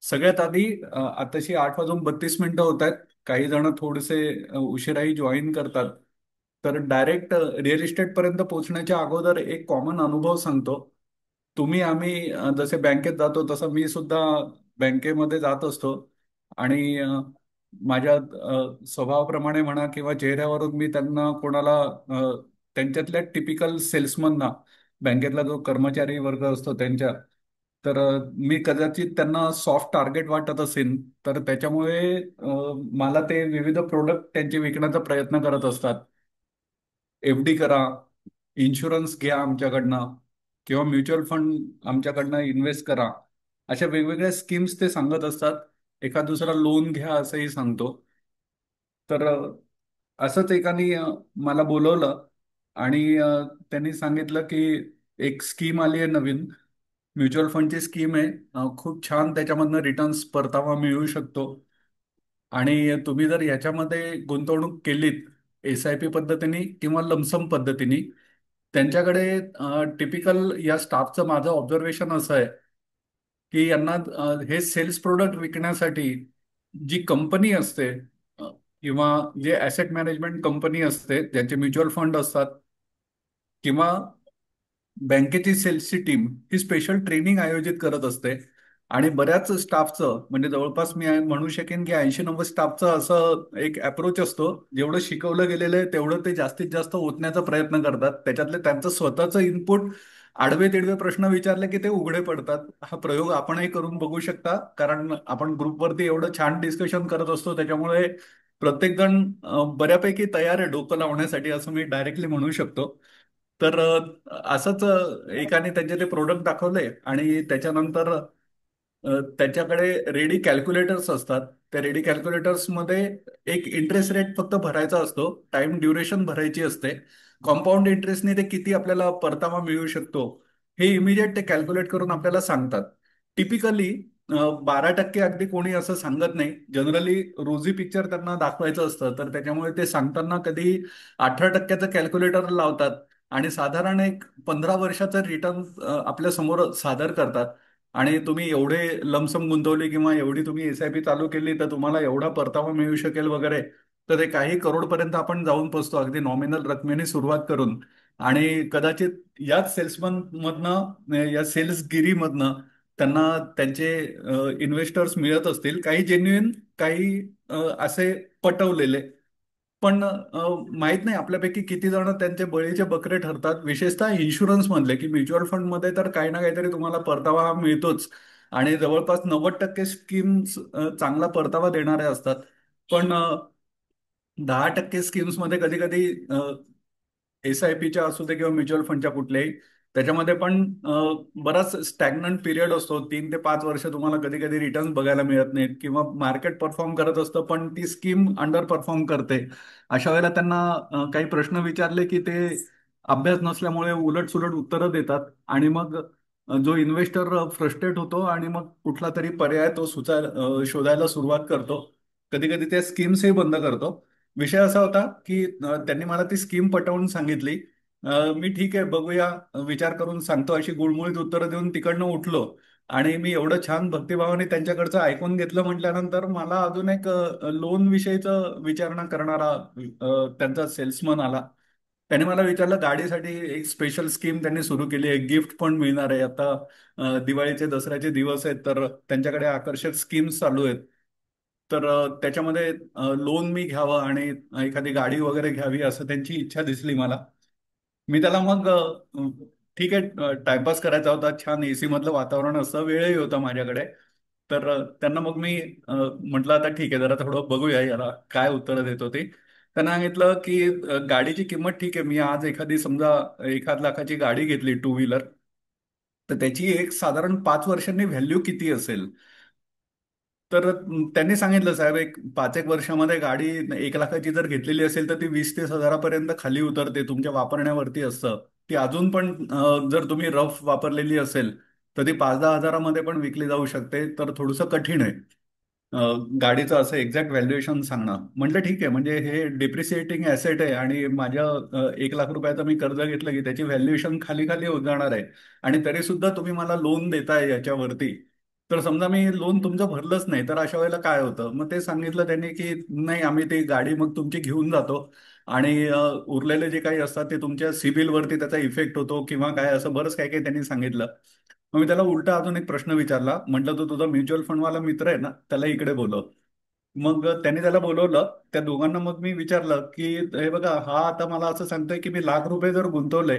सगळ्यात आधी आताशी 8 वाजून 32 मिनिटं होत आहेत. काही जण थोडेसे उशिराही जॉईन करतात. तर डायरेक्ट रिअल इस्टेट पर्यंत पोहोचण्याच्या अगोदर एक कॉमन अनुभव सांगतो. आम्ही जसे बँकेत जातो तसं मी सुद्धा बँकेमध्ये जात असतो. आणि माझ्या स्वभावाप्रमाणे म्हणा किंवा चेहऱ्यावरून मी त्यांना कोणाला त्यांच्यातल्या टिपिकल सेल्समनना, बँकेतला जो कर्मचारी वर्ग असतो त्यांच्या, तर मी कदाचित त्यांना सॉफ्ट टार्गेट वाटत असेल. तर त्याच्यामुळे मला ते विविध प्रोडक्ट त्यांचे विकण्याचा प्रयत्न करत असतात. एफडी करा, इन्शुरन्स घ्या आमच्याकडनं, किंवा म्युच्युअल फंड आमच्याकडनं इन्व्हेस्ट करा. अशा वेगवेगळ्या स्कीम्स ते सांगत असतात. एखाद दुसरा लोन घ्या असंही सांगतो. तर असंच एकाने मला बोलवलं आणि त्यांनी सांगितलं की एक स्कीम आली आहे नवीन, म्युच्युअल फंडची स्कीम आहे. खूप छान त्याच्यामधनं रिटर्न्स परतावा मिळू शकतो. आणि तुम्ही जर याच्यामध्ये गुंतवणूक केलीत SIP पद्धतीने किंवा लमसम पद्धतीने, त्यांच्याकडे टिपिकल या स्टाफचं माझं ऑब्झर्वेशन असं आहे की यांना हे सेल्स प्रोडक्ट विकण्यासाठी जी कंपनी असते, अ, किंवा जे ॲसेट मॅनेजमेंट कंपनी असते ज्यांचे म्युच्युअल फंड असतात, किंवा बँकेची सेल्सची टीम, ही स्पेशल ट्रेनिंग आयोजित करत असते. आणि बऱ्याच स्टाफचं, म्हणजे जवळपास मी म्हणू शकेन की 80-90 स्टाफचं असं एक अप्रोच असतो, जेवढं शिकवलं गेलेलं आहे तेवढं ते जास्तीत जास्त ओतण्याचा प्रयत्न करतात. त्याच्यातले त्यांचं स्वतःचं इनपुट, आडवे तिडवे प्रश्न विचारले की ते उघडे पडतात. हा प्रयोग आपणही करून बघू शकता, कारण आपण ग्रुपवरती एवढं छान डिस्कशन करत असतो. त्याच्यामुळे प्रत्येकजण बऱ्यापैकी तयार आहे डोकं लावण्यासाठी, असं मी डायरेक्टली म्हणू शकतो. तर असंच एकाने त्यांचे ते प्रोडक्ट दाखवले आणि त्याच्यानंतर त्याच्याकडे रेडी कॅल्क्युलेटर्स असतात. त्या रेडी कॅल्क्युलेटर्समध्ये एक इंटरेस्ट रेट फक्त भरायचा असतो, टाइम ड्युरेशन भरायची असते. कॉम्पाऊंड इंटरेस्टने ते किती आपल्याला परतावा मिळू शकतो हे इमिजिएट ते कॅल्क्युलेट करून आपल्याला सांगतात. टिपिकली 12% अगदी कोणी असं सांगत नाही. जनरली रोजी पिक्चर त्यांना दाखवायचं असतं, तर त्याच्यामुळे ते सांगताना कधी 18%चं कॅल्क्युलेटर लावतात आणि साधारण एक 15 वर्षाचं रिटर्न आपल्या समोर सादर करतात. आणि तुम्ही एवढे लमसम गुंतवले किंवा एवढी तुम्ही SIP चालू केली तर तुम्हाला एवढा परतावा मिळू शकेल वगैरे. तर ते काही करोडपर्यंत आपण जाऊन पोचतो, अगदी नॉमिनल रकमेने सुरुवात करून. आणि कदाचित याच सेल्समन मधनं, या सेल्सगिरीमधनं त्यांना त्यांचे इन्व्हेस्टर्स मिळत असतील, काही जेन्युइन, काही असे पटवलेले. पण माहित नाही आपल्यापैकी किती जण त्यांचे बळीचे बकरे ठरतात, विशेषतः इन्शुरन्स मधले. की म्युच्युअल फंड मध्ये तर काही ना काहीतरी तुम्हाला परतावा हा मिळतोच, आणि जवळपास 90% स्कीम्स चांगला परतावा देणाऱ्या असतात. पण 10% स्कीम्स मध्ये कधी कधी SIPच्या असू दे किंवा म्युच्युअल फंडच्या कुठल्याही, त्याच्यामध्ये पण बराच स्टॅग्नंट पिरियड असतो. 3 ते 5 वर्ष तुम्हाला कधी कधी रिटर्न बघायला मिळत नाहीत, किंवा मार्केट परफॉर्म करत असतं पण ती स्कीम अंडर परफॉर्म करते. अशा वेळेला त्यांना काही प्रश्न विचारले की ते अभ्यास नसल्यामुळे उलट उत्तरं देतात. आणि मग जो इन्व्हेस्टर फ्रस्ट्रेट होतो आणि मग कुठला तरी पर्याय तो शोधायला सुरुवात करतो. कधी कधी त्या स्कीम्सही बंद करतो. विषय असा होता की त्यांनी मला ती स्कीम पटवून सांगितली. मी ठीक आहे बघूया, विचार करून सांगतो, अशी गुळमुळीत उत्तरं देऊन तिकडनं उठलो. आणि मी एवढं छान भक्तिभावाने त्यांच्याकडचं ऐकून घेतलं म्हटल्यानंतर मला अजून एक लोन विषयीचं विचारणा करणारा त्यांचा सेल्समन आला. त्याने मला विचारलं, गाडीसाठी एक स्पेशल स्कीम त्यांनी सुरू केली आहे, गिफ्ट पण मिळणार आहे आता. दिवाळीचे दसऱ्याचे दिवस आहेत तर त्यांच्याकडे आकर्षक स्कीम्स चालू आहेत. तर त्याच्यामध्ये लोन मी घ्यावं आणि एखादी गाडी वगैरे घ्यावी असं त्यांची इच्छा दिसली मला. मी त्याला मग ठीक आहे, टाइमपास करायचा होता, छान AC मधलं वातावरण असतं, वेळही होता माझ्याकडे. तर त्यांना मग मी म्हटलं आता ठीक आहे, जरा थोडं बघूया याला काय उत्तरं देतो ते. त्यांना सांगितलं की गाडीची किंमत ठीक आहे, मी आज एखादी समजा 1,00,000 गाडी घेतली टू व्हीलर, तर त्याची एक साधारण 5 वर्षांनी व्हॅल्यू किती असेल. तर त्यांनी सांगितलं, साहेब एक 5 एक वर्षामध्ये गाडी 1,00,000ची जर घेतलेली असेल तर ती 20 ते 30 हजारापर्यंत खाली उतरते, तुमच्या वापरण्यावरती असतं. ती अजून पण जर तुम्ही रफ वापरलेली असेल तर ती 5-10 हजारामध्ये पण विकली जाऊ शकते. तर थोडंसं कठीण आहे गाडीचं असं एक्झॅक्ट व्हॅल्युएशन सांगणं. म्हटलं ठीक आहे, म्हणजे हे डिप्रिसिएटिंग ऍसेट आहे आणि माझ्या 1,00,000 रुपयाचं मी कर्ज घेतलं की त्याची व्हॅल्युएशन खाली खाली होत जाणार आहे. आणि तरी सुद्धा तुम्ही मला लोन देताय याच्यावरती. तर समजा मी लोन तुमचं भरलंच नाही, तर अशा वेळेला काय होतं? मग ते सांगितलं त्यांनी की नाही, आम्ही ती गाडी मग तुमची घेऊन जातो आणि उरलेले जे काही असतात ते तुमच्या सिबिल वरती त्याचा इफेक्ट होतो किंवा काय, असं बरंच काय काही त्यांनी सांगितलं. मग मी त्याला उलटा अजून एक प्रश्न विचारला. म्हटलं, तो तुझा म्युच्युअल फंडवाला मित्र आहे ना, त्याला इकडे बोलव. मग त्यांनी त्याला बोलवलं. त्या दोघांना मग मी विचारलं की हे बघा, हा आता मला असं सांगतोय की मी लाख रुपये जर गुंतवले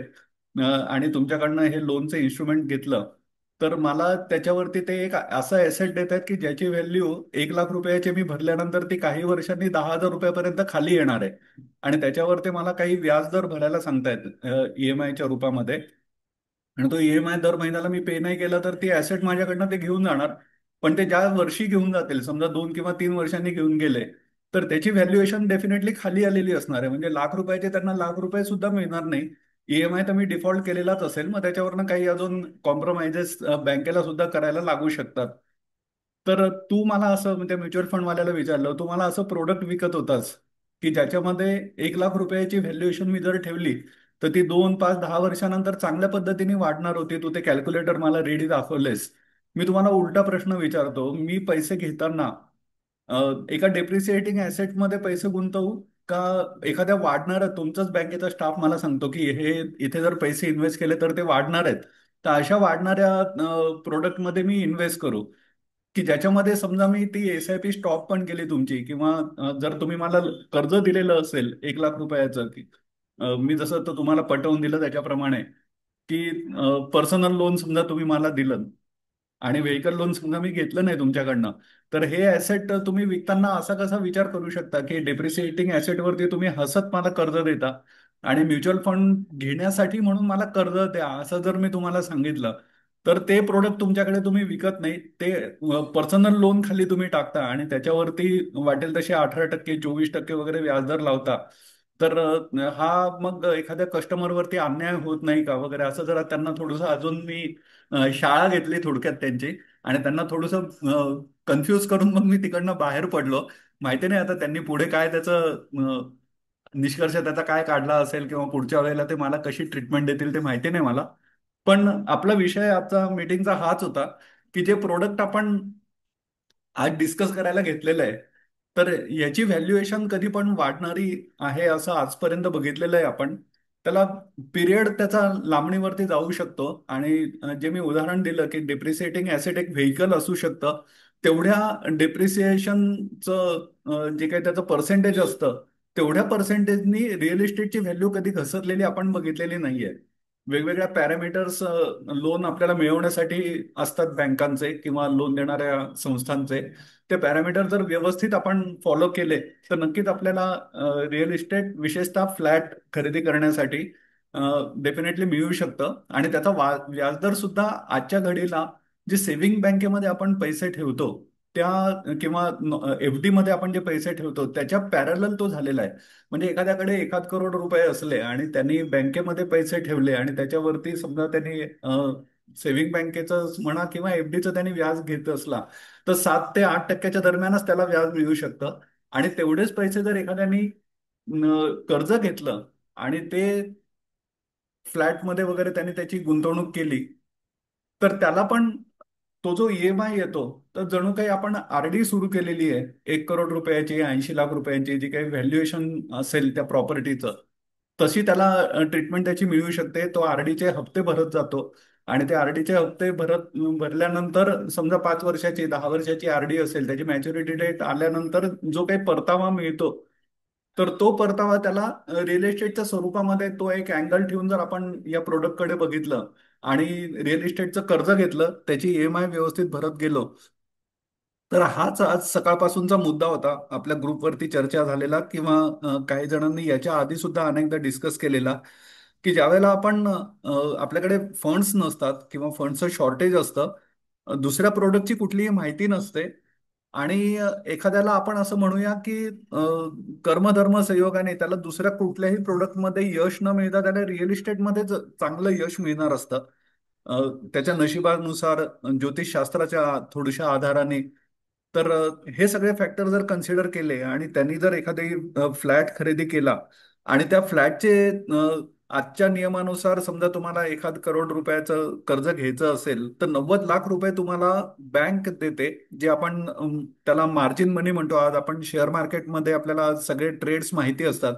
आणि तुमच्याकडनं हे लोनचं इन्स्ट्रुमेंट घेतलं, तर मला त्याच्यावरती ते एक असं एसेट देत आहेत की ज्याची व्हॅल्यू 1 लाख रुपयाची मी भरल्यानंतर ती काही वर्षांनी 10,000 रुपयापर्यंत खाली येणार आहे. आणि त्याच्यावरती मला काही व्याजदर भरायला सांगतायत ईएमआयच्या रूपामध्ये. आणि तो ईएमआय दर महिन्याला मी पे नाही केला तर ती ऍसेट माझ्याकडनं ते घेऊन जाणार. पण ते ज्या वर्षी घेऊन जातील, समजा 2 किंवा 3 वर्षांनी घेऊन गेले, तर त्याची व्हॅल्युएशन डेफिनेटली खाली आलेली असणार आहे. म्हणजे लाख रुपयाचे त्यांना लाख रुपये सुद्धा मिळणार नाही. ईएमआय तर मी डिफॉल्ट केलेलाच असेल, मग त्याच्यावरनं काही अजून कॉम्प्रोमाइजेस बँकेला सुद्धा करायला लागू शकतात. तर तू मला असं, म्हणजे म्युच्युअल फंड वाल्याला विचारलं, तू मला असं प्रोडक्ट विकत होतास की ज्याच्यामध्ये 1 लाख रुपयाची व्हॅल्युएशन मी जर ठेवली तर ती 2, 5, 10 वर्षानंतर चांगल्या पद्धतीने वाढणार होती. तू ते कॅल्क्युलेटर मला रेडी दाखवलेस. मी तुम्हाला उलटा प्रश्न विचारतो, मी पैसे घेताना एका डेप्रिसिएटिंग ऍसेटमध्ये पैसे गुंतवू, का एखाद्या वाढणाऱ्या, तुमचाच बँकेचा स्टाफ मला सांगतो की हे इथे जर पैसे इन्व्हेस्ट केले तर ते वाढणार आहेत, तर अशा वाढणाऱ्या प्रोडक्टमध्ये मी इन्व्हेस्ट करू, की ज्याच्यामध्ये समजा मी ती एसआयपी स्टॉप पण केली तुमची, किंवा जर तुम्ही मला कर्ज दिलेलं असेल 1 लाख रुपयाचं, की मी जसं तो तुम्हाला पटवून दिलं त्याच्याप्रमाणे, की पर्सनल लोन समजा तुम्ही मला दिलं आणि व्हेकल लोन समजा मी घेतलं नाही तुमच्याकडनं, तर हे ऍसेट तुम्ही विकताना असा कसा विचार करू शकता की डेप्रिसिएटिंग ऍसेटवरती तुम्ही हसत मला कर्ज देता आणि म्युच्युअल फंड घेण्यासाठी म्हणून मला कर्ज द्या, असं जर मी तुम्हाला सांगितलं, तर ते प्रोडक्ट तुमच्याकडे तुम्ही विकत नाही, ते पर्सनल लोन खाली तुम्ही टाकता आणि त्याच्यावरती वाटेल तसे 18% 24% वगैरे व्याजदर लावता. तर हा मग एखाद्या कस्टमरवरती अन्याय होत नाही का वगैरे, असं जरा त्यांना थोडंसं अजून मी शाळा घेतली थोडक्यात त्यांची, आणि त्यांना थोडंसं कन्फ्यूज करून मग मी तिकडनं बाहेर पडलो. माहिती नाही आता त्यांनी पुढे काय त्याचं निष्कर्ष त्याचा काय काढला असेल, किंवा पुढच्या वेळेला ते मला कशी ट्रीटमेंट देतील ते माहिती नाही मला. पण आपला विषय आजचा मीटिंगचा हाच होता की जे प्रोडक्ट आपण आज डिस्कस करायला घेतलेलं आहे, तर याची व्हॅल्युएशन कधी पण वाढणारी आहे असं आजपर्यंत बघितलेलं आहे आपण. त्याला पिरियड त्याचा लांबणीवरती जाऊ शकतो, आणि जे मी उदाहरण दिलं की डेप्रिसिएटिंग ऍसेट एक व्हेकल असू शकतं, तेवढ्या डेप्रिसिएशनचं जे काही त्याचं पर्सेंटेज असतं, तेवढ्या पर्सेंटेजनी रिअल इस्टेटची व्हॅल्यू कधी घसरलेली आपण बघितलेली नाहीये. वेगवेगळ्या पॅरामीटर्स लोन आपल्याला मिळवण्यासाठी असतात बँकांचे किंवा लोन देणाऱ्या संस्थांचे. ते पॅरामीटर जर व्यवस्थित आपण फॉलो केले, तर नक्कीच आपल्याला रिअल इस्टेट, विशेषतः फ्लॅट खरेदी करण्यासाठी डेफिनेटली मिळू शकतं. आणि त्याचा व्याजदर सुद्धा आजच्या घडीला जे सेव्हिंग बँकेमध्ये आपण पैसे ठेवतो त्या, किंवा एफडी मध्ये आपण जे पैसे ठेवतो त्याच्या पॅरलल तो झालेला आहे. म्हणजे एखाद्याकडे 1 लाख करोड रुपये असले आणि त्यांनी बँकेमध्ये पैसे ठेवले आणि त्याच्यावरती समजा त्यांनी सेव्हिंग बँकेचं म्हणा किंवा एफडीचं त्यांनी व्याज घेत असला, तर 7 ते 8% दरम्यानच त्याला व्याज मिळू शकतं. आणि तेवढेच पैसे जर एखाद्यानी कर्ज घेतलं आणि ते फ्लॅटमध्ये वगैरे त्यांनी त्याची गुंतवणूक केली, तर त्याला पण तो जो ईएमआय येतो, तर जणू काही आपण आरडी सुरू केलेली आहे 1 करोड रुपयाची, 80 लाख रुपयांची, जी काही व्हॅल्युएशन असेल त्या प्रॉपर्टीचं, तशी त्याला ट्रीटमेंट त्याची मिळू शकते. तो आरडीचे हप्ते भरत जातो आणि ते आरडीचे हप्ते भरल्यानंतर समजा 5 वर्षाची, 10 वर्षाची आरडी असेल, त्याची मॅच्युरिटी डेट आल्यानंतर जो काही परतावा मिळतो, तर तो परतावा त्याला रिअल एस्टेटच्या स्वरूपामध्ये, तो एक अँगल ठेवून जर आपण या प्रोडक्टकडे बघितलं आणि रिअल इस्टेटचं कर्ज घेतलं, त्याची ईएमआय व्यवस्थित भरत गेलो, तर हाच आज सकाळपासूनचा मुद्दा होता आपल्या ग्रुपवरती चर्चा झालेला, किंवा काही जणांनी याच्या आधी सुद्धा अनेकदा डिस्कस केलेला, की ज्यावेळेला आपण आपल्याकडे फंड्स नसतात किंवा फंडचं शॉर्टेज असतं, दुसऱ्या प्रोडक्टची कुठलीही माहिती नसते, आणि एखाद्याला आपण असं म्हणूया की कर्मधर्म संयोगाने त्याला दुसऱ्या कुठल्याही प्रोडक्टमध्ये यश न मिळता त्याला रिअल इस्टेटमध्येच चांगलं यश मिळणार असतं. अ, त्याच्या नशिबानुसार, ज्योतिषशास्त्राच्या थोड्याशा आधाराने. तर हे सगळे फॅक्टर जर कन्सिडर केले आणि त्यांनी जर एखादी फ्लॅट खरेदी केला आणि त्या फ्लॅटचे आजच्या नियमानुसार समजा तुम्हाला 1 करोड रुपयाचं कर्ज घ्यायचं असेल तर 90 लाख रुपये तुम्हाला बँक देते, जे आपण त्याला मार्जिन मनी म्हणतो. आज आपण शेअर मार्केटमध्ये आपल्याला आज सगळे ट्रेड्स माहिती असतात.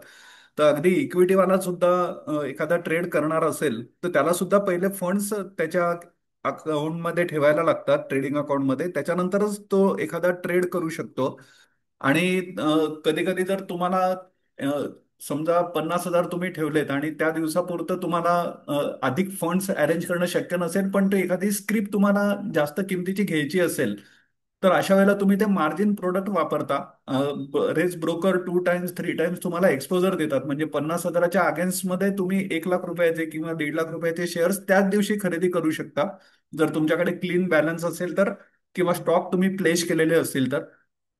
तर अगदी इक्विटीवाला सुद्धा एखादा ट्रेड करणार असेल तर त्याला सुद्धा पहिले फंड्स त्याच्या अकाउंटमध्ये ठेवायला लागतात, ट्रेडिंग अकाउंटमध्ये. त्याच्यानंतरच तो एखादा ट्रेड करू शकतो. आणि कधी कधी जर तुम्हाला अ, समजा 50,000 तुम्ही ठेवलेत आणि त्या दिवसापुरतं तुम्हाला अधिक फंड्स अरेंज करणं शक्य नसेल, पण ते एखादी स्क्रिप्ट तुम्हाला जास्त किमतीची घ्यायची असेल, तर अशा वेळेला तुम्ही ते मार्जिन प्रोडक्ट वापरता. बरेच ब्रोकर 2 टाइम्स 3 टाइम्स तुम्हाला एक्सपोजर देतात. म्हणजे 50,000च्या अगेन्स्टमध्ये तुम्ही 1 लाख रुपयाचे किंवा 1.5 लाख रुपयाचे शेअर्स त्याच दिवशी खरेदी करू शकता, जर तुमच्याकडे क्लीन बॅलन्स असेल तर, किंवा स्टॉक तुम्ही प्लेस केलेले असतील तर.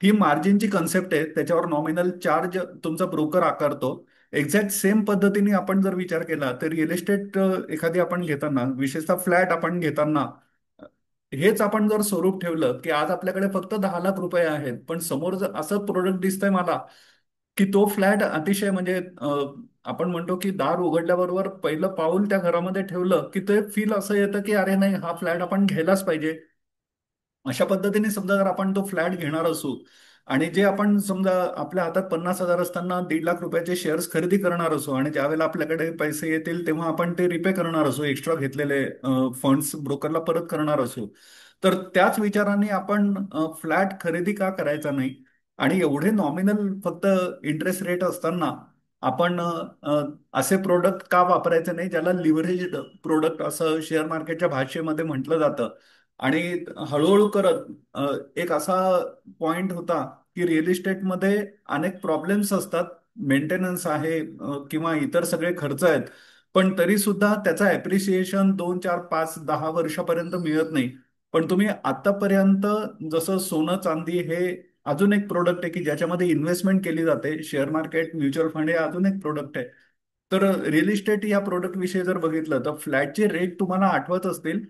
ही मार्जिनची कन्सेप्ट आहे, त्याच्यावर नॉमिनल चार्ज तुमचा ब्रोकर आकारतो. एक्झॅक्ट सेम पद्धतीने आपण जर विचार केला तर रिअल इस्टेट एखादी आपण घेताना, विशेषतः फ्लॅट आपण घेताना, हेच आपण जर स्वरूप ठेवलं की आज आपल्याकडे फक्त 10 लाख रुपये आहेत, पण समोर जर असं प्रोडक्ट दिसतंय मला की तो फ्लॅट अतिशय म्हणजे आपण म्हणतो की दार उघडल्याबरोबर पहिलं पाऊल त्या घरामध्ये ठेवलं की ते फील असं येतं की अरे नाही, हा फ्लॅट आपण घ्यायलाच पाहिजे. अशा पद्धतीने समजा जर आपण तो फ्लॅट घेणार असू आणि जे आपण समजा आपल्या हातात 50,000 असताना 1.5 लाख रुपयाचे शेअर्स खरेदी करणार असू, आणि ज्यावेळेला आपल्याकडे पैसे येतील तेव्हा आपण ते रिपे करणार असू, एक्स्ट्रा घेतलेले फंड्स ब्रोकरला परत करणार असू, तर त्याच विचाराने आपण फ्लॅट खरेदी का करायचा नाही. आणि एवढे नॉमिनल फक्त इंटरेस्ट रेट असताना आपण असे प्रोडक्ट का वापरायचे नाही, ज्याला लिव्हरेज प्रोडक्ट असं शेअर मार्केटच्या भाषेमध्ये म्हटलं जातं. आणि हळूहळू करत एक असा पॉइंट होता की रिअल इस्टेटमध्ये अनेक प्रॉब्लेम्स असतात, मेंटेनन्स आहे किंवा इतर सगळे खर्च आहेत, पण तरी सुद्धा त्याचा ॲप्रिसिएशन 2 4 5 10 वर्षापर्यंत मिळत नाही. पण तुम्ही आतापर्यंत जसं सोनं चांदी हे अजून एक प्रोडक्ट आहे की ज्याच्यामध्ये इन्व्हेस्टमेंट केली जाते, शेअर मार्केट म्युच्युअल फंड हे अजून एक प्रोडक्ट आहे. तर रिअल इस्टेट या प्रोडक्ट विषयी जर बघितलं तर फ्लॅटचे रेट तुम्हाला आठवत असतील.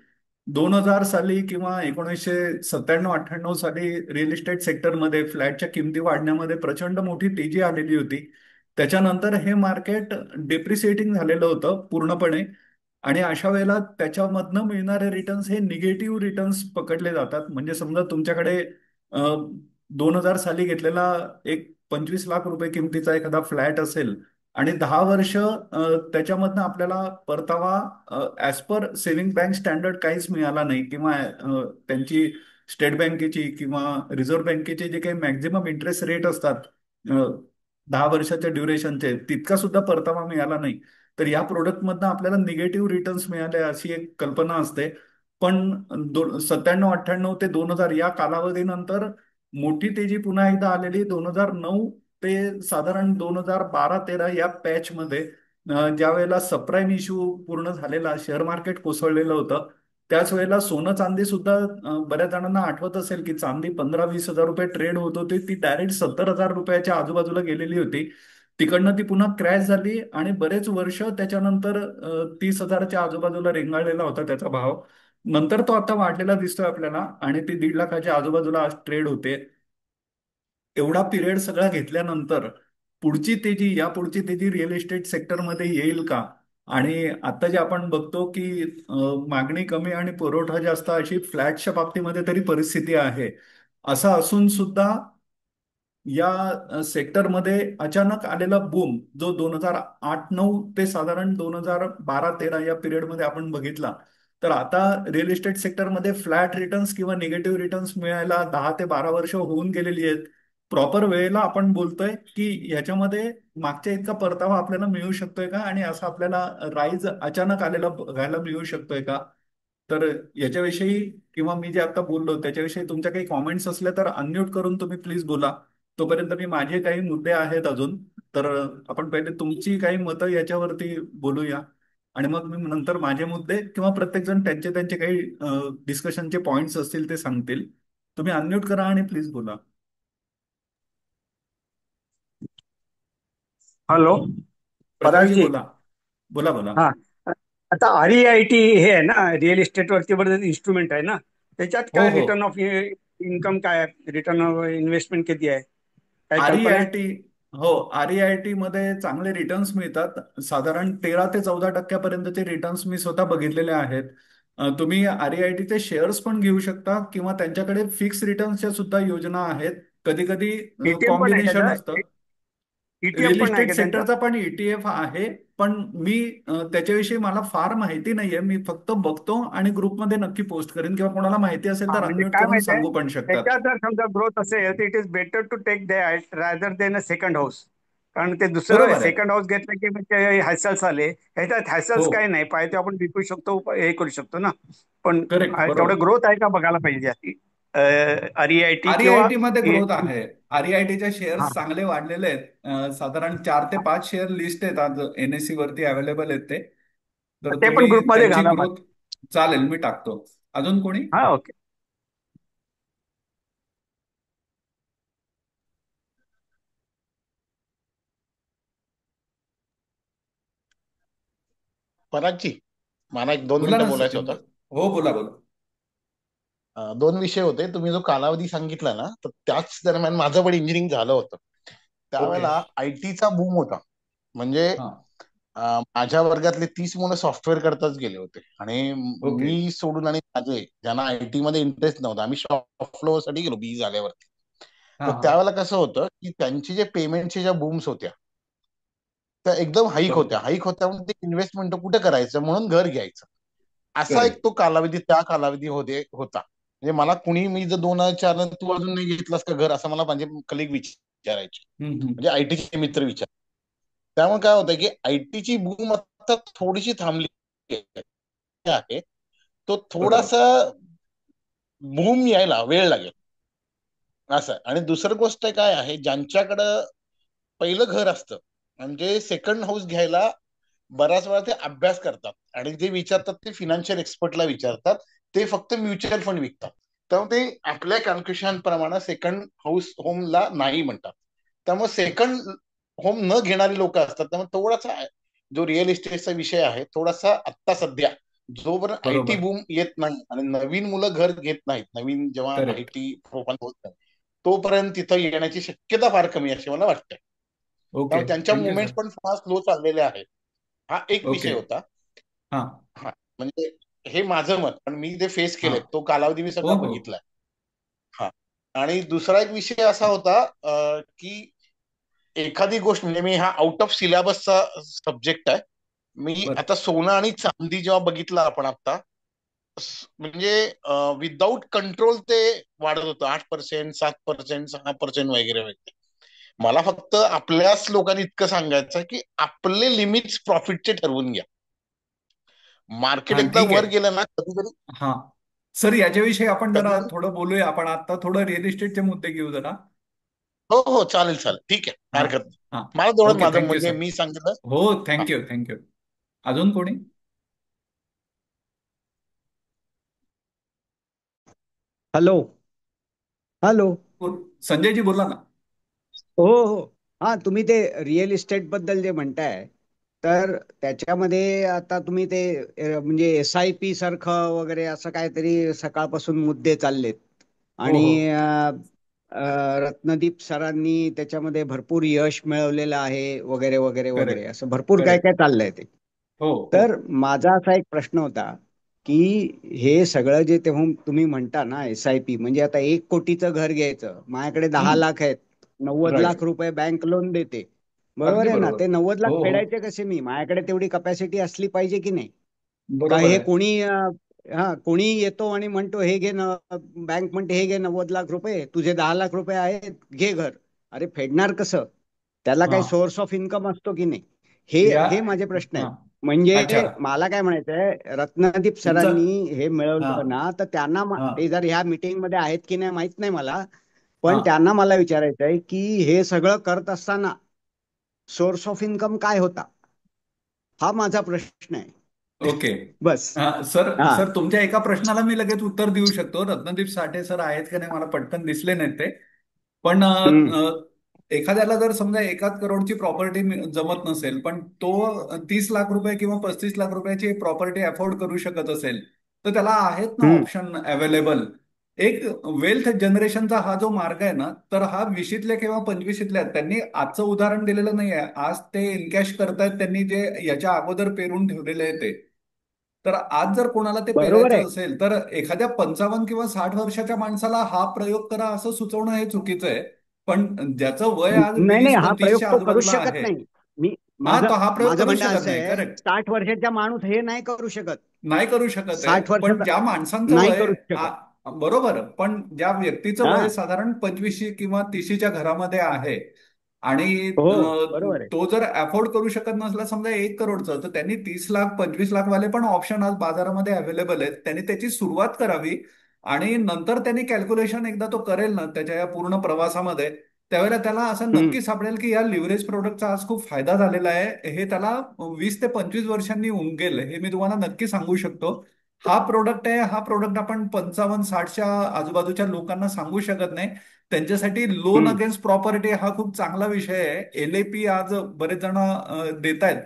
2000 साली किंवा 1997-98 साली रिअल इस्टेट सेक्टरमध्ये फ्लॅटच्या किमती वाढण्यामध्ये प्रचंड मोठी तेजी आलेली होती. त्याच्यानंतर हे मार्केट डिप्रिसिएटिंग झालेलं होतं पूर्णपणे. आणि अशा वेळेला त्याच्यामधनं मिळणारे रिटर्न्स हे निगेटिव्ह रिटर्न्स पकडले जातात. म्हणजे समजा तुमच्याकडे 2000 साली घेतलेला एक 25 लाख रुपये किमतीचा एखादा फ्लॅट असेल आणि 10 वर्ष त्याच्यामधनं आपल्याला परतावा as per saving bank standard काहीच मिळाला नाही, किंवा त्यांची स्टेट बँकेची किंवा रिझर्व्ह बँकेचे जे काही मॅक्झिमम इंटरेस्ट रेट असतात अ, 10 वर्षाच्या ड्युरेशनचे, तितका सुद्धा परतावा मिळाला नाही. तर या प्रोडक्टमधनं आपल्याला निगेटिव्ह रिटर्न्स मिळाले अशी एक कल्पना असते. पण 97-98 ते 2000 या कालावधीनंतर मोठी तेजी पुन्हा एकदा आलेली 2009 ते साधारण 2012-13 या पॅचमध्ये, ज्या वेळेला सबप्राईम इश्यू पूर्ण झालेला, शेअर मार्केट कोसळलेलं होतं. त्याच वेळेला सोनं चांदी सुद्धा बऱ्याच जणांना आठवत असेल की चांदी 15-20 हजार रुपये ट्रेड होत होती, ती डायरेक्ट 70,000 रुपयाच्या आजूबाजूला गेलेली होती. तिकडनं ती पुन्हा क्रॅश झाली आणि बरेच वर्ष त्याच्यानंतर 30,000च्या आजूबाजूला रेंगाळलेला होता त्याचा भाव. नंतर तो आता वाढलेला दिसतोय आपल्याला आणि ती 1.5 लाखाच्या आजूबाजूला आज ट्रेड होते. एवढा पिरियड सगळा घेतल्यानंतर पुढची तेजी, या पुढची तेजी रिअल इस्टेट सेक्टरमध्ये येईल का? आणि आता जे आपण बघतो की मागणी कमी आणि पुरवठा जास्त अशी फ्लॅटच्या बाबतीमध्ये तरी परिस्थिती आहे. असं असून सुद्धा या सेक्टरमध्ये अचानक आलेला बूम, जो 2008-09 ते साधारण 2012-13 या पिरियडमध्ये आपण बघितला, तर आता रिअल इस्टेट सेक्टरमध्ये फ्लॅट रिटर्न्स किंवा निगेटिव्ह रिटर्न्स मिळायला 10 ते 12 वर्ष होऊन गेलेली आहेत. प्रॉपर वेळेला आपण बोलतोय की ह्याच्यामध्ये मागच्या इतका परतावा आपल्याला मिळू शकतोय का, आणि असं आपल्याला राईज अचानक आलेला बघायला मिळू शकतोय का? तर याच्याविषयी किंवा मी जे आता बोललो त्याच्याविषयी तुमच्या काही कॉमेंट्स असल्या तर अनम्यूट करून तुम्ही प्लीज बोला. तोपर्यंत मी माझे काही मुद्दे आहेत अजून. तर आपण पहिले तुमची काही मतं याच्यावरती बोलूया, आणि मग मी नंतर माझे मुद्दे, किंवा प्रत्येकजण त्यांचे त्यांचे काही डिस्कशनचे पॉइंट्स असतील ते सांगतील. तुम्ही अनम्यूट करा आणि प्लीज बोला. हॅलो. प्रकाशजी परागजी. बोला. बोला बोला. हा. आता REIT हे आहे ना, रिअल इस्टेट वरती बरेच इन्स्ट्रुमेंट आहे ना, त्याच्यात हो काय हो. रिटर्न ऑफ इन्कम काय आहे, रिटर्न ऑफ इन्व्हेस्टमेंट किती आहे, काय आर ई कल्पना आय आहे? टी हो, REIT मध्ये चांगले रिटर्न्स मिळतात. साधारण 13 ते 14% रिटर्न्स मी स्वतः बघितलेले आहेत. तुम्ही REITचे शेअर्स पण घेऊ शकता किंवा त्यांच्याकडे फिक्स रिटर्न्सच्या सुद्धा योजना आहेत. कधी कधी ईटीएम पण आहे का कॉम्बिनेशन त्याचा? असतं. ईटीएफ रिअल पण आहे इस्टेट का त्यांचा? सेक्टरचा पण ETF आहे. पण मी त्याच्याविषयी मला फार माहिती नाहीये. मी फक्त बघतो आणि ग्रुपमध्ये नक्की पोस्ट करेन किंवा कोणाला माहिती असेल हा तर म्हणजे अनम्यूट काय करून माहितीये, सांगू पण शकतात. त्याच्यात जर समजा ग्रोथ असेल तर it is better to take that rather than a second house. कारण ते दुसरं बरोबर आहे. सेकंड हाऊस घेतलं की मग ते हॅसल्स आले. ह्याच्यात हो, हॅसल्स काही नाही, पाहिजे आपण विकू शकतो, हे करू शकतो ना. पण करेक्ट, तेवढं बरोबर. ग्रोथ आहे का बघायला पाहिजे आधी. REIT किंवा REIT मध्ये हे. ग्रोथ आहे. REITचे हा, शेअर्स चांगले वाढलेले आहेत. साधारण 4 ते 5 शेअर लिस्ट आहेत आज NSE वरती अवेलेबल आहेत ते. तर ते पण तुम्ही ग्रुपमध्ये त्यांची घाला मग. ग्रोथ चालेल, मी टाकतो. अजून कोणी? हा, ओके. परागजी, मला एक 2 मिनिटं बोला ना बोलायचं सचिन. होतं. हो, बोला बोला. दोन विषय होते. तुम्ही जो कालावधी सांगितला ना, तर त्याच दरम्यान माझं पण इंजिनिअरिंग झालं होतं. ओके. त्यावेळेला आयटीचा बूम होता. म्हणजे हा. माझ्या वर्गातले 30 मुलं सॉफ्टवेअर करताच गेले होते आणि ओके. मी सोडून आणि माझे ज्यांना आयटी मध्ये इंटरेस्ट नव्हता, आम्ही शॉप फ्लोअर साठी गेलो बी झाल्यावरती. हा तर हा. त्यावेळेला कसं होतं की त्यांची जे पेमेंटच्या ज्या बूम्स होत्या त्या एकदम हाईक बरोबर. होत्या. हाईक होत्या म्हणून ते इन्व्हेस्टमेंट कुठे करायचं म्हणून घर घ्यायचं. असा एक करेक्ट. तो कालावधी त्या कालावधीमध्ये होता. म्हणजे मला कुणी, मी जर 2004 तू अजून नाही घेतलास का घर, असं मला माझे कलिग विचारायचे. हम्म. म्हणजे आयटीचे मित्र विचार. त्यामुळे काय होतं की आयटीची बूम आता थोडीशी थांबली आहे. तो बरोबर. थोडासा बूम यायला वेळ लागेल असं आहे. आणि दुसरी गोष्ट काय आहे, ज्यांच्याकडं पहिलं घर असतं म्हणजे सेकंड हाऊस घ्यायला बऱ्याच वेळा ते अभ्यास करतात आणि जे विचारतात ते फिनान्शियल एक्सपर्टला विचारतात. ते फक्त म्युच्युअल फंड विकतात. त्यामुळे ते आपल्या कॅल्क्युलेशन प्रमाणे सेकंड हाऊस होमला नाही म्हणतात. त्यामुळे सेकंड होम न घेणारी लोक असतात. त्यामुळे थोडासा जो रिअल इस्टेटचा विषय आहे, थोडासा आत्ता सध्या जोपर्यंत आयटी बरोबर. बूम येत नाही आणि नवीन मुलं घर घेत नाहीत, नवीन जेव्हा करेक्ट. आयटी प्रोफाईल होत नाही, तोपर्यंत तिथं येण्याची शक्यता फार कमी अशी मला वाटते. ओके. त्यामुळे त्यांच्या थँक्यू मुवमेंट सर. पण फार स्लो चाललेले आहेत. हा एक ओके. विषय होता. हा. हा, म्हणजे हे माझं मत, पण मी जे फेस हा. केले तो कालावधी मी हो सगळा हो. बघितलाय. हा. आणि दुसरा एक विषय असा होता की एखादी गोष्ट, म्हणजे मी हा आउट ऑफ सिलेबसचा सब्जेक्ट आहे. मी बर. आता सोनं आणि चांदी जेव्हा बघितलं आपण आता, म्हणजे विदाऊट कंट्रोल ते वाढत होतं 8%, 7%, 6% वगैरे वगैरे. मला फक्त आपल्याच लोकांनी इतकं सांगायचं की आपले लिमिट्स प्रॉफिटचे ठरवून घ्या. मार्केट हा, एकदा ठीक आहे. वर गेलं ना, कधी कधी. हा. सर, याच्याविषयी आपण कधी जरा थोडं बोलूया. आपण आता थोडं रिअल इस्टेटचे मुद्दे घेऊ जरा. हो हो, चालेल चालेल, ठीक आहे, हा. हरकत नाही. हा. मला तेवढं ओके. माझं थँक्यू म्हणजे सर. मी सांगितलं. हो, हा. Thank you thank you. अजून कोणी? हॅलो. हॅलो. संजयजी बोला ना. हो हो. हा, तुम्ही ते रिअल इस्टेट बद्दल जे म्हणताय, तर त्याच्यामध्ये आता तुम्ही ते म्हणजे SIP सारखं वगैरे असं काहीतरी सकाळपासून मुद्दे चाललेत. हो आणि हो. रत्नदीप सरांनी त्याच्यामध्ये भरपूर यश मिळवलेलं आहे, वगैरे वगैरे वगैरे, करेक्ट. असं भरपूर काय करेक्ट. काय चाललंय ते. हो हो. तर माझा असा एक प्रश्न होता की हे सगळं जे तेव्हा तुम्ही म्हणता ना, SIP म्हणजे आता 1 कोटीचं घर घ्यायचं, माझ्याकडे 10 लाख आहेत, 90 लाख राईट. रुपये बँक लोन देते. बरोबर अगदी आहे ना? बरोबर. ते 90 लाख हो हो. फेडायचे कसे मी? माझ्याकडे तेवढी कपॅसिटी असली पाहिजे की नाही? का बरोबर हे आहे. कोणी हा, कोणी येतो आणि म्हणतो हे घे बँक म्हणते हे घे 90 लाख रुपये, तुझे 10 लाख रुपये आहेत, घे घर. अरे फेडणार कसं? त्याला हा. काही सोर्स ऑफ इन्कम असतो की नाही? हे या. हे माझे प्रश्न हा. आहेत. अच्छा. म्हणजे मला काय म्हणायचंय, रत्नदीप तुमचं. सरांनी हे हा. मिळवलं ना, तर त्यांना हा. ते जर ह्या मीटिंग मध्ये आहेत की नाही माहित नाही मला. हा. पण त्यांना मला विचारायचं आहे की हे सगळं करत असताना सोर्स ऑफ इन्कम काय होता? हा माझा प्रश्न आहे. ओके. बस. सर हा. सर, तुमच्या एका प्रश्नाला मी लगेच उत्तर देऊ शकतो. रत्नदीप साठे सर आहेत का नाही मला पटकन दिसले नाहीत ते. पण हम्म. एखाद्याला जर समजा 1 करोडची प्रॉपर्टी जमत नसेल, पण तो 30 लाख रुपये किंवा 35 लाख रुपयाची प्रॉपर्टी अफोर्ड करू शकत असेल, तर त्याला आहेत ना हम्म. Option available. एक वेल्थ जनरेशनचा हा जो मार्ग आहे ना, तर हा 20ल्या किंवा 25ल्या त्यांनी आजचं उदाहरण दिलेलं नाही आहे. आज ते इनकॅश करतायत त्यांनी जे याच्या अगोदर पेरून ठेवलेले आहे ते. तर आज जर कोणाला ते बरोबर आहे. पेरायचं असेल तर एखाद्या 55 किंवा 60 वर्षाच्या माणसाला हा प्रयोग करा असं सुचवणं हे चुकीचं आहे. पण ज्याचं वय आज नाही नाही, 20 हा प्रयोग च्या तो करूच आजूबाजूला शकत आहे, नाही. मी हा माझं तो हा प्रयोग माझं करूच म्हणणं शकत असं नाही. आहे, करेक्ट. 60 वर्षाचा माणूस हे नाही करू शकत. नाही करू शकत आहे. 60 वर्षाचा पण ज्या माणसांचं नाही वय करू शकत. बरोबर, पण ज्या व्यक्तीचं हा. वय साधारण 25 किंवा 30च्या घरामध्ये आहे आणि हो, बरोबर आहे. तो जर अफोर्ड करू शकत नसला समजा 1 करोडचं, तर त्यांनी 30 लाख 25 लाख वाले पण ऑप्शन आज बाजारामध्ये अवेलेबल आहेत. त्यांनी त्याची सुरुवात करावी आणि नंतर त्यांनी कॅल्क्युलेशन एकदा तो करेल ना त्याच्या या पूर्ण प्रवासामध्ये, त्यावेळेला त्याला असं हम्म, नक्की सापडेल की या लिव्हरेज प्रोडक्टचा आज खूप फायदा झालेला आहे. हे त्याला 20 ते 25 वर्षांनी उमगेल, हे मी तुम्हाला नक्की सांगू शकतो. हा प्रोडक्ट आहे, हा प्रोडक्ट आपण 55-60च्या आजूबाजूच्या लोकांना सांगू शकत नाही. त्यांच्यासाठी लोन हम्म, अगेन्स्ट प्रॉपर्टी हा खूप चांगला विषय आहे. LAP आज बरेच जण देत आहेत.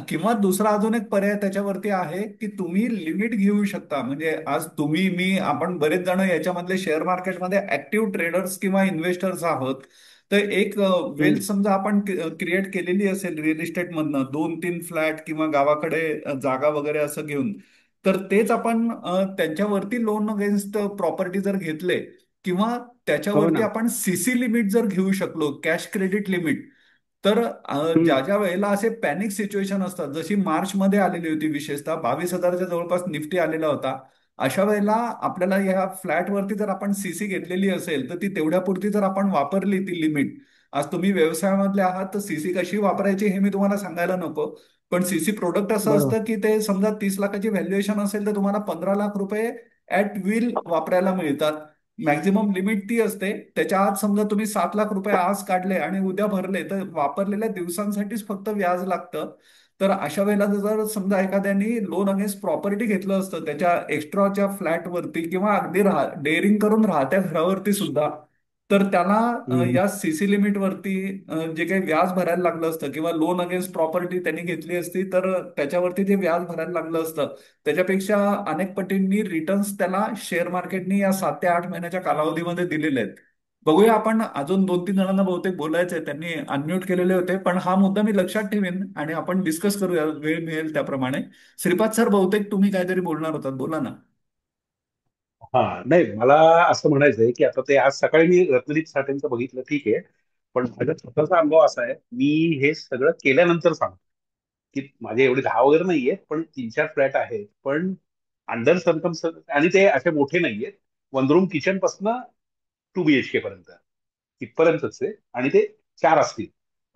किंवा दुसरा अजून एक पर्याय त्याच्यावरती आहे की तुम्ही लिमिट घेऊ शकता. म्हणजे आज तुम्ही मी आपण बरेच जण याच्यामधले शेअर मार्केटमध्ये ऍक्टिव्ह ट्रेडर्स किंवा इन्व्हेस्टर्स आहोत. तर एक वेल्थ हम्म, समजा आपण क्रिएट केलेली असेल रिअल इस्टेटमधनं 2-3 फ्लॅट किंवा गावाकडे जागा वगैरे असं घेऊन, तर तेच आपण त्यांच्यावरती लोन अगेन्स्ट प्रॉपर्टी जर घेतले किंवा हो त्याच्यावरती ना. आपण CC लिमिट जर घेऊ शकलो, कॅश क्रेडिट लिमिट, तर ज्या हम्म, ज्या वेळेला असे पॅनिक सिच्युएशन असतात, जशी मार्चमध्ये आलेली होती, विशेषतः 22,000च्या जवळपास निफ्टी आलेला होता. अशा वेळेला आपल्याला ह्या फ्लॅटवरती जर आपण CC घेतलेली असेल तर ती तेवढ्यापुरती जर आपण वापरली ती लिमिट, आज तुम्ही व्यवसायामधले आहात तर CC कशी वापरायची हे मी तुम्हाला सांगायला नको. पण CC प्रोडक्ट असं बरोबर. असतं की ते समजा 30 लाखाची व्हॅल्युएशन असेल तर तुम्हाला 15 लाख रुपये ऍट विल वापरायला मिळतात. मॅक्झिमम लिमिट ती असते. त्याच्या आत समजा तुम्ही 7 लाख रुपये आज काढले आणि उद्या भरले तर वापरलेल्या दिवसांसाठीच फक्त व्याज लागतं. तर अशा वेळेला जर समजा एखाद्याने लोन अगेन्स्ट प्रॉपर्टी घेतलं असतं त्याच्या एक्स्ट्राच्या फ्लॅटवरती किंवा अगदी डेअरिंग करून राहत्या घरावरती सुद्धा, तर त्याला हम्म, या CC लिमिटवरती जे काही व्याज भरायला लागलं असतं किंवा लोन अगेन्स्ट प्रॉपर्टी त्यांनी घेतली असती तर त्याच्यावरती जे व्याज भरायला लागलं असतं त्याच्यापेक्षा अनेक पटींनी रिटर्न्स त्याला शेअर मार्केटनी या 7 ते 8 महिन्याच्या कालावधीमध्ये दिलेले आहेत. बघूया, आपण अजून 2-3 जणांना बहुतेक बोलायचंय, त्यांनी अनम्यूट केलेले होते, पण हा मुद्दा मी लक्षात ठेवेन आणि आपण डिस्कस करूया वेळ मिळेल त्याप्रमाणे. श्रीपाद सर, बहुतेक तुम्ही काहीतरी बोलणार होतात, बोला ना. हा, नाही मला असं म्हणायचंय की आता ते आज सकाळी मी रत्नदीप साठेंचं बघितलं, ठीक आहे. पण माझा स्वतःचा अनुभव असा आहे, मी हे सगळं केल्यानंतर सांगतो की माझे एवढे 10 वगैरे नाहीये, पण 3-4 फ्लॅट आहेत. पण अंडर सरकम, आणि ते असे मोठे नाहीयेत. 1 रूम किचन पासून 2 BHK पर्यंत इथपर्यंतच आहे, आणि ते 4 असतील.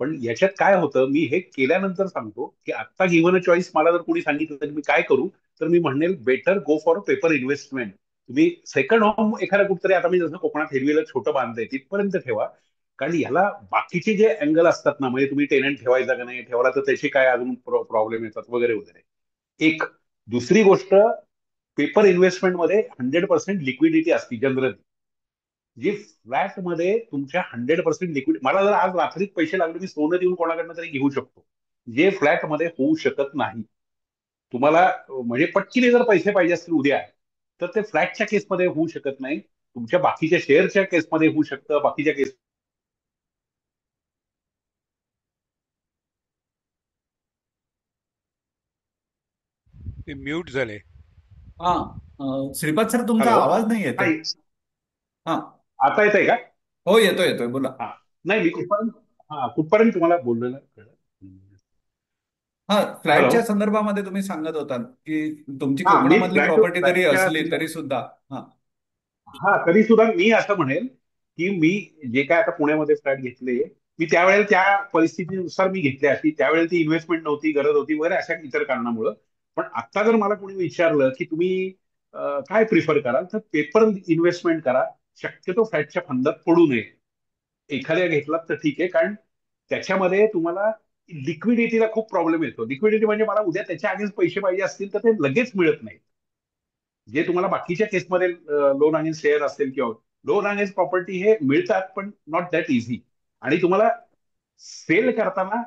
पण याच्यात काय होतं, मी हे केल्यानंतर सांगतो की आता गिव्हन अ चॉईस मला जर कोणी सांगितलं तर मी काय करू, तर मी म्हणेल better go for a paper investment. तुम्ही सेकंड होम एखाद्या कुठतरी, आता मी जसं कोकणात हिरवीला छोटं बांधलंय तिथपर्यंत ठेवा. कारण ह्याला बाकीचे जे अँगल असतात ना, म्हणजे तुम्ही टेनंट ठेवायचा का नाही ठेवला तर त्याचे काय अजून प्रॉब्लेम येतात वगैरे वगैरे. एक दुसरी गोष्ट, पेपर इन्व्हेस्टमेंटमध्ये 100% लिक्विडिटी असते जनरली. जी फ्लॅटमध्ये तुमच्या 100% लिक्विड, मला जर आज रात्रीत पैसे लागले मी सोनं देऊन कोणाकडनं तरी घेऊ शकतो. जे फ्लॅटमध्ये होऊ शकत नाही. तुम्हाला म्हणजे पटकीने जर पैसे पाहिजे असतील उद्या, तर ते फ्लॅटच्या केसमध्ये होऊ शकत नाही. तुमच्या बाकीच्या शेअरच्या केसमध्ये होऊ शकतं, बाकीच्या केस. ते म्यूट झाले. हा, श्रीपाद सर तुमचा हॅलो. आवाज नाही येत आहे. नाही, हा. आता येत आहे का? हो, येतोय येतोय, बोला. हा. नाही, मी कुठपर्यंत, हा कुठपर्यंत तुम्हाला बोललेलं कळलं. हा, हॅलो. फ्लॅटच्या संदर्भामध्ये तुम्ही सांगत होतात की तुमची हा, मी कोकणामधली प्रॉपर्टी जरी फ्लॅटच्या असली तरी सुद्धा. हा. हा, तरी सुद्धा मी असं म्हणेल की मी जे काय आता पुण्यामध्ये फ्लॅट घेतले, मी त्यावेळेला त्या परिस्थितीनुसार मी घेतले. अशी त्यावेळेला ती इन्व्हेस्टमेंट नव्हती, गरज होती वगैरे अशा इतर कारणामुळं. पण आता जर मला कोणी विचारलं की तुम्ही काय प्रिफर कराल, तर पेपर इन्व्हेस्टमेंट करा. शक्यतो फ्लॅटच्या फंदात पडू नये. एखाद्या घेतलात तर ठीक आहे, कारण त्याच्यामध्ये तुम्हाला लिक्विडिटीला खूप प्रॉब्लेम येतो. लिक्विडिटी म्हणजे मला उद्या त्याच्या आधीच पैसे पाहिजे असतील तर ते लगेच मिळत नाही. जे तुम्हाला बाकीच्या केसमध्ये लोन आणि शेअर असेल किंवा लोन आणि प्रॉपर्टी हे मिळतात, पण नॉट दॅट इझी. आणि तुम्हाला सेल करताना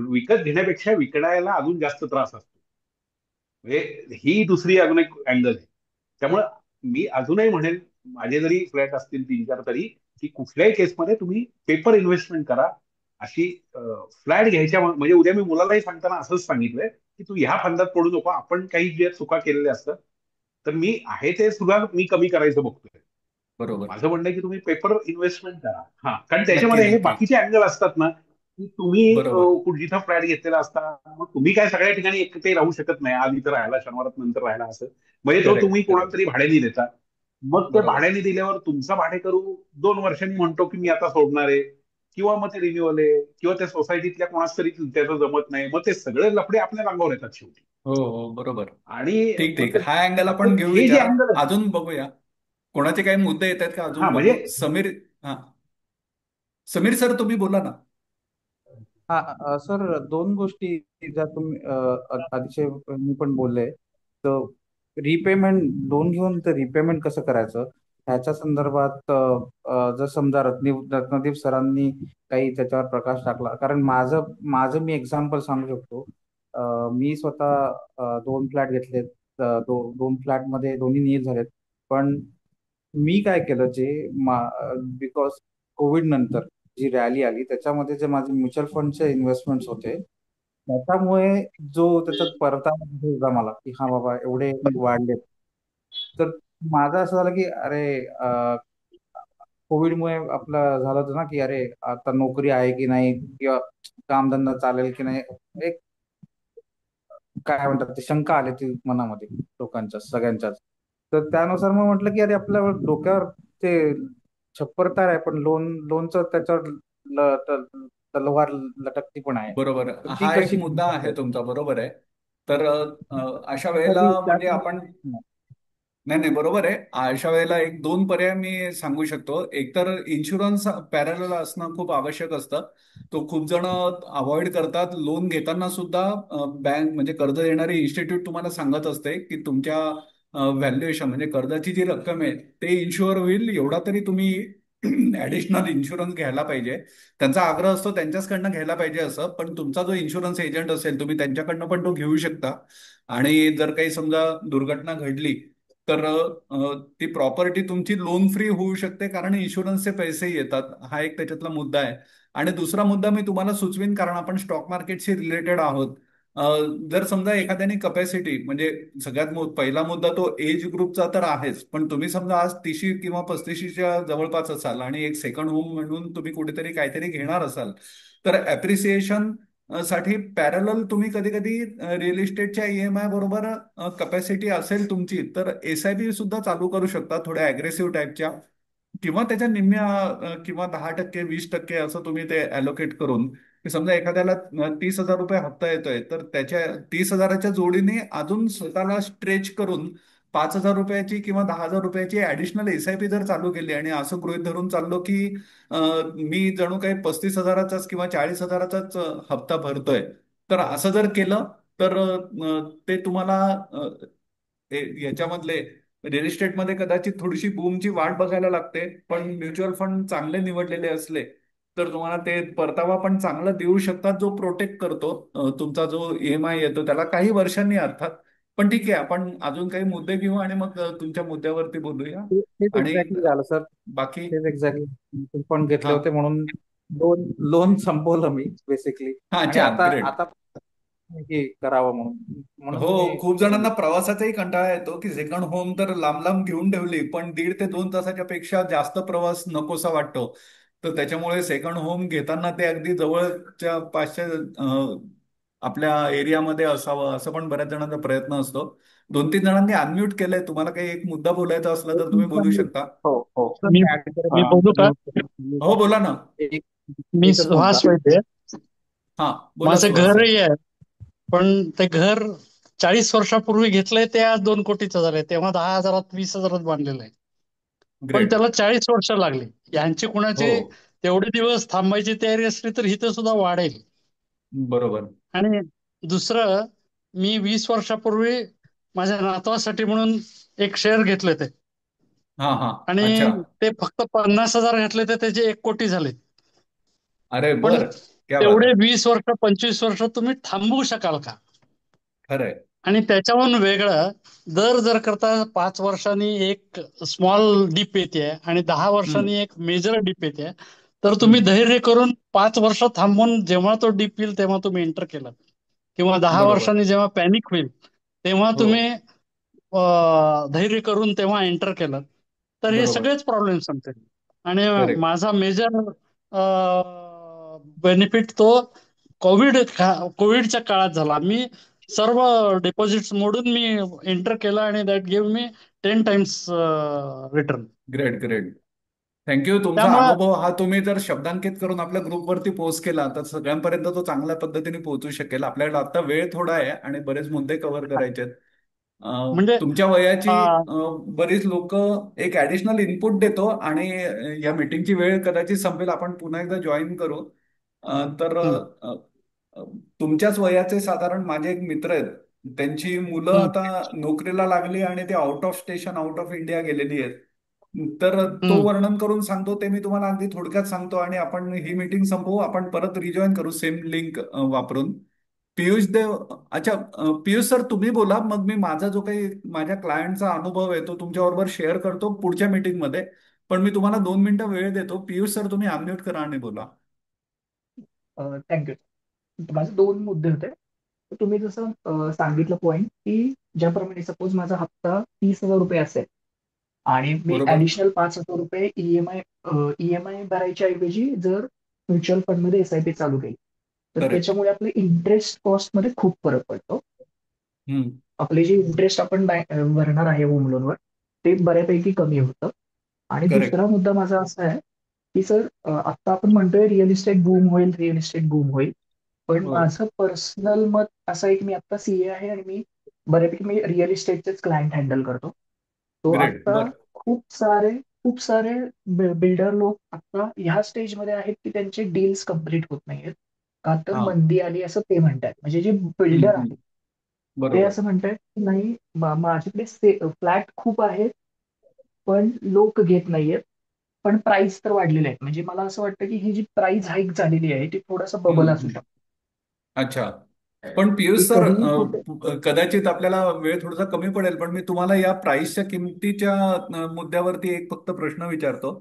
विकत घेण्यापेक्षा विकण्याला अजून जास्त त्रास असतो. म्हणजे ही दुसरी अजून एक अँगल आहे. त्यामुळं मी अजूनही म्हणेल माझे जरी फ्लॅट असतील 3-4 तरी, की कुठल्याही केसमध्ये तुम्ही पेपर इन्व्हेस्टमेंट करा. अशी फ्लॅट घ्यायच्या म्हणजे उद्या मी मुलालाही सांगताना असंच सांगितलंय की तू ह्या फंदात पडू नको. आपण काही जे चुका केलेल्या असतात तर मी आहे ते सुद्धा मी कमी करायचं बघतोय. बरोबर. माझं म्हणणं आहे की तुम्ही पेपर इन्व्हेस्टमेंट करा. हा, कारण नक्की त्याच्यामध्ये हे नक्की. बाकीचे अँगल असतात ना, की तुम्ही बरोबर. जिथं फ्लॅट घेतलेला असता, मग तुम्ही काय सगळ्या ठिकाणी एकटे राहू शकत नाही. आज इथं राहायला, शनिवारात नंतर राहायला असं. म्हणजे तो करेक्ट तुम्ही कोणाला करेक्ट. तरी भाड्याने देता. मग ते बरोबर. भाड्याने दिल्यावर तुमचा भाडेकरू 2 वर्षांनी म्हणतो की मी आता सोडणार आहे, किंवा मग ते रिन्युअल आहे, किंवा त्या सोसायटीतल्या कोणाच तरी त्याचं जमत नाही, मग ते सगळे लफडे आपल्या अंगावर येतात शेवटी. हो हो बरोबर. आणि ठीक मग ठीक, हा अँगल आपण घेऊ हे जे विचारात. अँगल आहे, अजून बघूया कोणाचे काही मुद्दे येत आहेत का, अजून हा म्हणजे बघू. समीर. हा, समीर सर तुम्ही बोला ना. हा सर, दोन गोष्टी ज्या तुम्ही अतिशय मी पण बोलले. तर रिपेमेंट, लोन घेऊन ते रिपेमेंट कसं करायचं ह्याच्या संदर्भात जर समजा रत्नदीप सरांनी काही त्याच्यावर प्रकाश टाकला. कारण माझं माझं मी एक्झाम्पल सांगू शकतो. मी स्वतः 2 फ्लॅट घेतलेत. दोन फ्लॅटमध्ये दोन्ही नील झालेत. पण मी काय केलं, जे बिकॉज कोविड नंतर जी रॅली आली त्याच्यामध्ये जे माझे म्युच्युअल फंडचे इन्व्हेस्टमेंट्स होते, त्याच्यामुळे जो त्याच्यात परतावा दिसला मला की हा बाबा एवढे वाढले. तर माझं असं झालं की अरे, कोविडमुळे आपलं झालं होतं ना की अरे आता नोकरी आहे की नाही, किंवा कामधंदा चालेल की नाही, एक काय म्हणतात ते शंका आली ती मनामध्ये लोकांच्या सगळ्यांच्याच. तर त्यानुसार मग म्हटलं की अरे आपल्या डोक्यावर ते छप्पर तर आहे, पण लोनचं त्याच्यावर तलवार लटकती पण आहे. बरोबर. तर ती हा एक कशी मुद्दा आहे तुमचा, बरोबर आहे. तर अशा वेळेला त्यासाठी म्हणजे आपण, नाही नाही बरोबर आहे. अशा वेळेला एक दोन पर्याय मी सांगू शकतो. एक तर इन्शुरन्स पॅरलल असणं खूप आवश्यक असतं. तो खूप जण अवॉइड करतात. लोन घेताना सुद्धा बँक म्हणजे कर्ज देणारी इन्स्टिट्यूट तुम्हाला सांगत असते की तुमच्या व्हॅल्युएशन म्हणजे कर्जाची जी रक्कम आहे ते इन्शुअर होईल एवढा तरी तुम्ही ऍडिशनल इन्शुरन्स घ्यायला पाहिजे. त्यांचा आग्रह असतो त्यांच्याचकडनं घ्यायला पाहिजे असं. पण तुमचा जो इन्शुरन्स एजंट असेल तुम्ही त्यांच्याकडनं पण तो घेऊ शकता. आणि जर काही समजा दुर्घटना घडली तर ती प्रॉपर्टी तुमची लोन फ्री होऊ शकते, कारण इन्शुरन्सचे पैसे येतात. हा एक त्याच्यातला मुद्दा आहे. आणि दुसरा मुद्दा मी तुम्हाला सुचवीन, कारण आपण स्टॉक मार्केटशी रिलेटेड आहोत. अ, जर समजा एखाद्याने कपॅसिटी म्हणजे सगळ्यात पहिला मुद्दा तो एज ग्रुपचा तर आहेच, पण तुम्ही समजा आज 30 किंवा 35च्या जवळपास असाल आणि एक सेकंड होम म्हणून तुम्ही कुठेतरी काहीतरी घेणार असाल, तर ऍप्रिसिएशन साठी पॅरलल तुम्ही कधी कधी रिअल इस्टेटच्या ईएमआय बरोबर कपॅसिटी असेल तुमची तर एसआयपी सुद्धा चालू करू शकता थोड्या अग्रेसिव्ह टाईपच्या, किंवा त्याच्या निम्म्या किंवा 10% 20% असं तुम्ही ते अलोकेट करून, की समजा एखाद्याला 30,000 रुपये हप्ता येतोय तर त्याच्या 30,000च्या जोडीने अजून स्वतःला स्ट्रेच करून 5,000 रुपयाची किंवा 10,000 रुपयाची ऍडिशनल एसआयपी जर चालू केली आणि असं गृहीत धरून चाललो की मी जणू काही 35,000चाच किंवा 40,000चाच हप्ता भरतोय, तर असं जर केलं तर ते तुम्हाला याच्यामधले रिअल इस्टेटमध्ये कदाचित थोडीशी बूमची वाट बघायला लागते. पण म्युच्युअल फंड चांगले निवडलेले असले तर तुम्हाला ते परतावा पण चांगला देऊ शकतात, जो प्रोटेक्ट करतो तुमचा जो ईएमआय येतो त्याला काही वर्षांनी अर्थात. पण ठीक आहे, आपण अजून काही मुद्दे घेऊ आणि मग तुमच्या मुद्द्यावरती बोलूया. तेच आणि एक्झॅक्टली झालं सर. बाकी. तेच एक्झॅक्टली पण घेतले हा होते म्हणून लोन लोन संपवलं मी बेसिकली. हा, आणि अच्छा, आता ग्रेट. आता की करावं म्हणून हो, म्हणून मी खूप जणांना प्रवासाचाही कंटाळा येतो की सेकंड होम तर लांब लांब घेऊन ठेवली, पण 1.5 ते 2 तासाच्या पेक्षा जास्त प्रवास नकोसा वाटतो. तर त्याच्यामुळे सेकंड होम घेताना ते अगदी जवळच्या पाचच्या आपल्या एरियामध्ये असावं असं पण बऱ्याच जणांचा प्रयत्न असतो. 2-3 जणांनी अनम्यूट केलंय. तुम्हाला काही एक मुद्दा बोलायचा असला तर तुम्ही बोलू शकता. हो हो सर, मी मी ऍड करत मी होतो. बोलू का? हो, बोला ना. एक मी एकच मुद्दा. सुहास वैद्य. हा, बोला माझं सुहास सर. घरही आहे, पण ते घर 40 वर्षापूर्वी घेतलंय ते आज 2 कोटीचं झालंय. तेव्हा 10,000 20,000 बांधलेलं आहे. पण ग्रेट. त्याला 40 वर्ष लागली. यांची हो, कुणाची तेवढे दिवस थांबायची तयारी असली तर इथं सुद्धा वाढेल. बरोबर. आणि दुसरं, मी 20 वर्षापूर्वी माझ्या नातवासाठी म्हणून एक शेअर घेतले ते, हा हा. आणि अच्छा. ते फक्त 50,000 घेतले तर त्याचे 1 कोटी झाले. अरे पण बर, क्या बात तेवढे आहे. 20 वर्ष 25 वर्ष तुम्ही थांबवू शकाल का? खरंय. आणि त्याच्याहून वेगळं दर जर करता 5 वर्षांनी एक स्मॉल डिप येते आणि 10 वर्षांनी हम्म, एक मेजर डिप येते, तर तुम्ही हम्म. धैर्य करून 5 वर्ष थांबून जेव्हा तो डिप येईल तेव्हा तुम्ही एंटर केलं, किंवा दहा बरोबर. वर्षांनी जेव्हा पॅनिक होईल तेव्हा हो, तुम्ही धैर्य करून तेव्हा एंटर केलं, तर हे बरोबर. सगळेच प्रॉब्लेम संपतील. आणि करेक्ट. माझा मेजर बेनिफिट तो कोविडच्या काळात झाला. मी सर्व डिपॉझिट्स मोडून मी एंटर केलं आणि that give me 10 times return. Great, great. Thank you. तुमचा त्यामुळं अनुभव हा तुम्ही जर शब्दांकित करून आपल्या ग्रुपवरती पोस्ट केला तर सगळ्यांपर्यंत तो चांगल्या पद्धतीने पोहोचू शकेल. आपल्याकडे आता वेळ थोडा आहे आणि बरेच मुद्दे कव्हर करायचे आहेत. म्हणजे तुमच्या वयाची अ, बरीच लोक एक ऍडिशनल इनपुट देतो आणि या मीटिंगची वेळ कदाचित संपेल, आपण पुन्हा एकदा जॉईन करू. तर हं, अ, तुमच्याच वयाचे साधारण माझे एक मित्र आहेत, त्यांची मुलं हं, आता नोकरीला लागली आणि ते out of station, out of India गेलेली आहेत. तर तो हं. वर्णन करून सांगतो ते मी तुम्हाला अगदी थोडक्यात सांगतो आणि आपण ही मीटिंग संपवू, आपण परत रिजॉईन करू सेम लिंक वापरून. पियुष देव. अच्छा. पियुष सर तुम्ही बोला, मग मी माझा जो काही माझ्या क्लायंटचा अनुभव आहे तो तुमच्याबरोबर शेअर करतो पुढच्या मीटिंगमध्ये. पण मी तुम्हाला 2 मिनिटं वेळ देतो. पियुष सर तुम्ही अनम्यूट करा आणि बोला. थँक्यू. माझे दोन मुद्दे होते. तर तुम्ही जसं सांगितलं पॉईंट की ज्याप्रमाणे सपोज माझा हप्ता 30,000 रुपये असेल आणि मी बरोबर. ऍडिशनल 5,000 रुपये ईएमआय भरायच्या ऐवजी जर म्युच्युअल फंडमध्ये एसआयपी चालू केली तर करेक्ट. त्याच्यामुळे आपले इंटरेस्ट कॉस्ट मध्ये खूप फरक पडतो. हम्म. आपले जे इंटरेस्ट आपण भरणार आहे होम लोनवर ते बऱ्यापैकी कमी होतं. आणि करेक्ट. दुसरा मुद्दा माझा असा आहे की सर आता आपण म्हणतोय रिअल इस्टेट बूम होईल, रिअल इस्टेट बूम होईल. पण हो. माझं पर्सनल मत असं आहे की मी आता सीए आहे आणि बऱ्यापैकी मी रिअल इस्टेटचेच क्लायंट हँडल करतो. तो ग्रेट. आता बर. खूप सारे बिल्डर लोक आता ह्या स्टेजमध्ये आहेत की त्यांचे डील्स कम्प्लीट होत नाहीयेत का तर हा. मंदी आली असं ते म्हणतात. म्हणजे जे हम्म, बिल्डर हम्म. आहेत ते बरोबर. असं म्हणतात की नाही माझ्याकडे फ्लॅट खूप आहेत पण लोक घेत नाहीयेत. पण प्राइस तर वाढलेले आहेत. म्हणजे मला असं वाटतं की ही जी प्राइस हाईक झालेली आहे ती थोडासा हम्म, बबल असू हम्म. शकतो. अच्छा. पण पियुष ती सर, कधीही कुठे कदाचित आपल्याला वेळ थोडासा कमी पडेल, पण मी तुम्हाला या प्राइसच्या किमतीच्या मुद्द्यावरती एक फक्त प्रश्न विचारतो.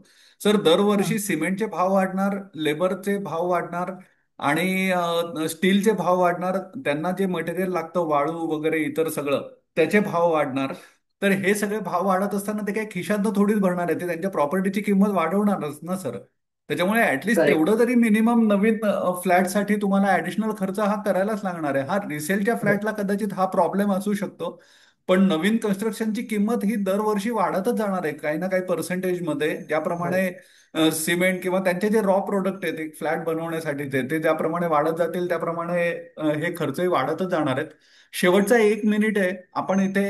सर, हं, दरवर्षी सिमेंटचे भाव वाढणार, लेबरचे भाव वाढणार आणि स्टीलचे भाव वाढणार, त्यांना जे मटेरियल लागतं वाळू वगैरे इतर सगळं त्याचे भाव वाढणार. तर हे सगळे भाव वाढत असताना ते काही खिशातनं थोडीच भरणार आहे, ते त्यांच्या प्रॉपर्टीची किंमत वाढवणारच ना सर. त्याच्यामुळे ऍटलिस्ट करेक्ट. तेवढं तरी मिनिमम नवीन फ्लॅटसाठी तुम्हाला ऍडिशनल खर्च हा करायलाच लागणार आहे. हा रिसेलच्या हो, फ्लॅटला कदाचित हा प्रॉब्लेम असू शकतो. पण नवीन कन्स्ट्रक्शनची किंमत ही दरवर्षी वाढतच जाणार आहे काही ना काही पर्सेंटेजमध्ये, हो. ज्याप्रमाणे सिमेंट किंवा त्यांचे जे रॉ प्रोडक्ट आहेत एक फ्लॅट बनवण्यासाठी ते ज्याप्रमाणे वाढत जातील त्याप्रमाणे हे खर्चही वाढतच जाणार आहेत. शेवटचा 1 मिनिट आहे, आपण इथे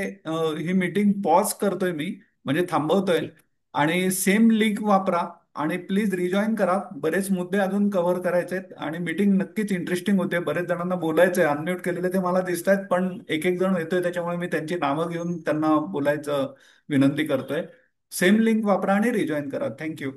ही मीटिंग पॉज करतोय मी, म्हणजे थांबवतोय. ठीक. आणि सेम लिंक वापरा आणि प्लीज रिजॉईन करा. बरेच मुद्दे अजून कव्हर करायचे आहेत आणि मीटिंग नक्कीच इंटरेस्टिंग होते. बरेच जणांना बोलायचंय, अनम्यूट केलेले ते मला दिसत आहेत, पण एक एक जण येतोय त्याच्यामुळे मी त्यांची नावं घेऊन त्यांना बोलायचं विनंती करतोय. सेम लिंक वापरा आणि रिजॉईन करा. थँक्यू.